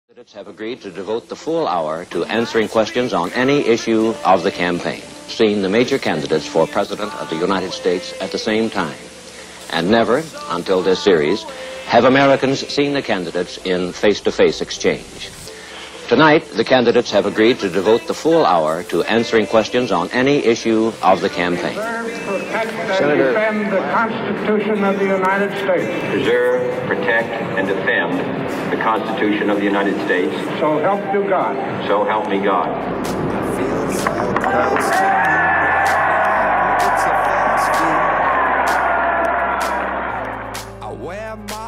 Candidates have agreed to devote the full hour to answering questions on any issue of the campaign, seeing the major candidates for President of the United States at the same time. And never, until this series, have Americans seen the candidates in face-to-face exchange. Tonight, the candidates have agreed to devote the full hour to answering questions on any issue of the campaign. Senator, defend the Constitution of the United States. Preserve, protect, and defend the Constitution of the United States. So help you God. So help me God.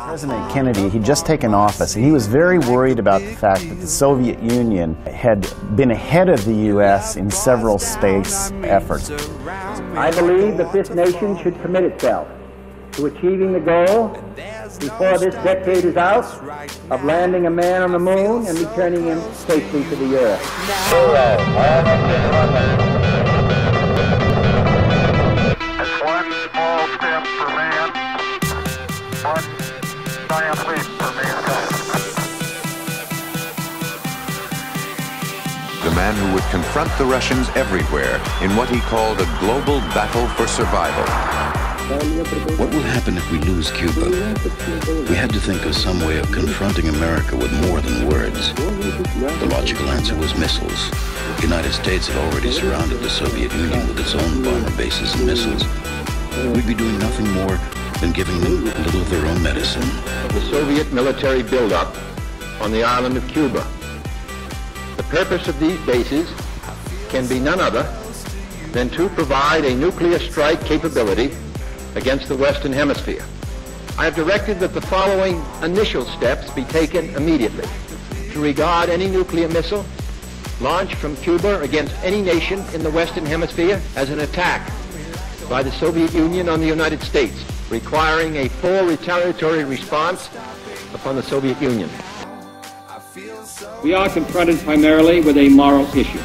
President Kennedy, he'd just taken office, and he was very worried about the fact that the Soviet Union had been ahead of the U.S. in several space efforts. I believe that this nation should commit itself to achieving the goal, before this decade is out, of landing a man on the moon and returning him safely to the earth. It's one small step for man, one giant leap for mankind. The man who would confront the Russians everywhere in what he called a global battle for survival. What will happen if we lose Cuba? We had to think of some way of confronting America with more than words. The logical answer was missiles. The United States had already surrounded the Soviet Union with its own bomber bases and missiles. We'd be doing nothing more than giving them a little of their own medicine. The Soviet military buildup on the island of Cuba. The purpose of these bases can be none other than to provide a nuclear strike capability against the Western Hemisphere. I have directed that the following initial steps be taken immediately: to regard any nuclear missile launched from Cuba against any nation in the Western Hemisphere as an attack by the Soviet Union on the United States, requiring a full retaliatory response upon the Soviet Union. We are confronted primarily with a moral issue.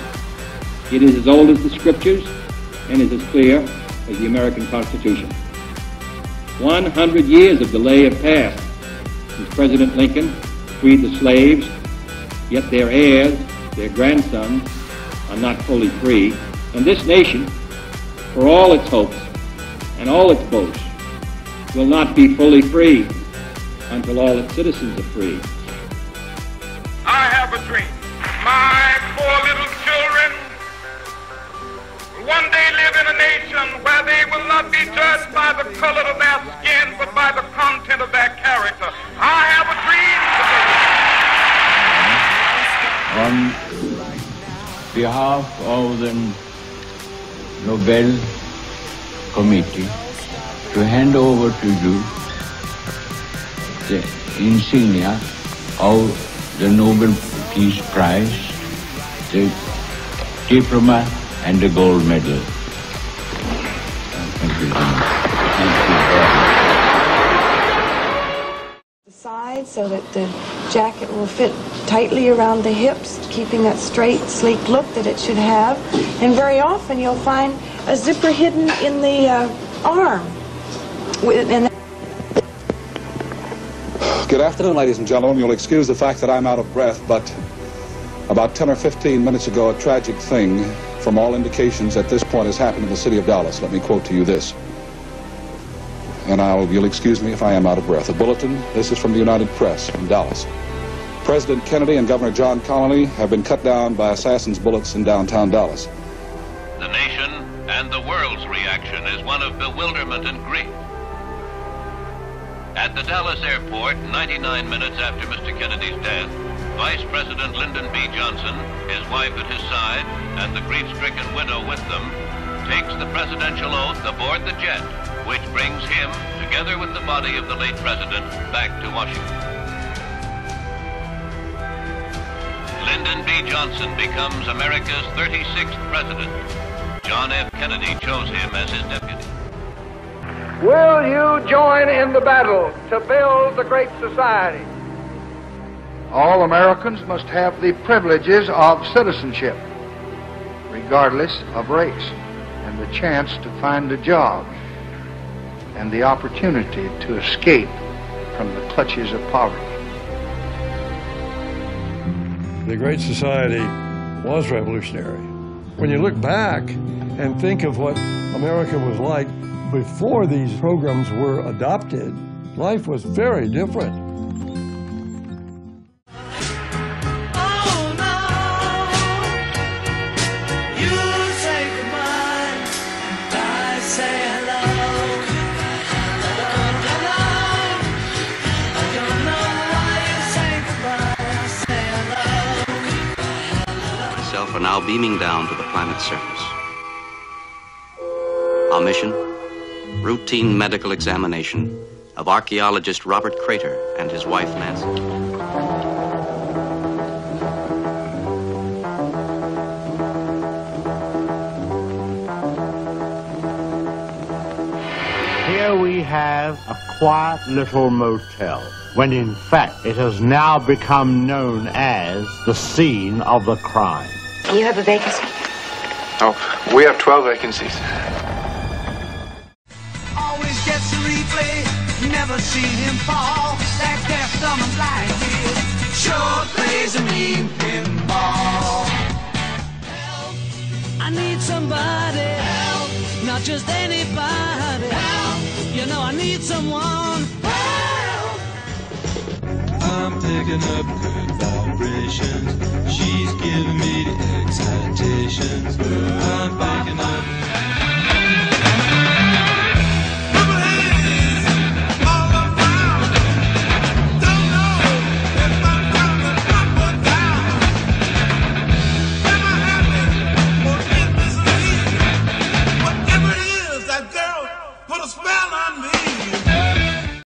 It is as old as the Scriptures and is as clear as the American Constitution. 100 years of delay have passed since President Lincoln freed the slaves, yet their heirs, their grandsons, are not fully free. And this nation, for all its hopes and all its boasts, will not be fully free until all its citizens are free. I have a dream. My 4 little children will one day live in a nation where they will not be judged by the color of their skin, but by the content of their character. I have a dream today. On behalf of the Nobel Committee, to hand over to you the insignia of the Nobel Peace Prize, the diploma, and the gold medal. Thank you very much. Thank you very much. The side so that the jacket will fit tightly around the hips, keeping that straight, sleek look that it should have. And very often you'll find a zipper hidden in the arm. Good afternoon, ladies and gentlemen. You'll excuse the fact that I'm out of breath, but about 10 or 15 minutes ago, a tragic thing, from all indications at this point, has happened in the city of Dallas. Let me quote to you this, and you'll excuse me if I am out of breath. A bulletin, this is from the United Press in Dallas. President Kennedy and Governor John Connally have been cut down by assassins' bullets in downtown Dallas. The nation and the world's reaction is one of bewilderment and grief. At the Dallas airport, 99 minutes after Mr. Kennedy's death, Vice President Lyndon B. Johnson, his wife at his side, and the grief-stricken widow with them, takes the presidential oath aboard the jet, which brings him, together with the body of the late president, back to Washington. Lyndon B. Johnson becomes America's 36th president. John F. Kennedy chose him as his deputy. Will you join in the battle to build the great society? All Americans must have the privileges of citizenship, regardless of race, and the chance to find a job, and the opportunity to escape from the clutches of poverty. The Great Society was revolutionary. When you look back and think of what America was like before these programs were adopted, life was very different. Are now beaming down to the planet's surface. Our mission, routine medical examination of archaeologist Robert Crater and his wife Nancy. Here we have a quiet little motel, when in fact it has now become known as the scene of the crime. You have a vacancy? Oh, we have 12 vacancies. Always gets a replay, never seen him fall. That deaf, dumb, and blind kid sure plays a mean pinball. Help, I need somebody. Help, not just anybody. Help, you know I need someone. Help. I'm picking up good vibrations. She's giving me the excitations. I'm picking up.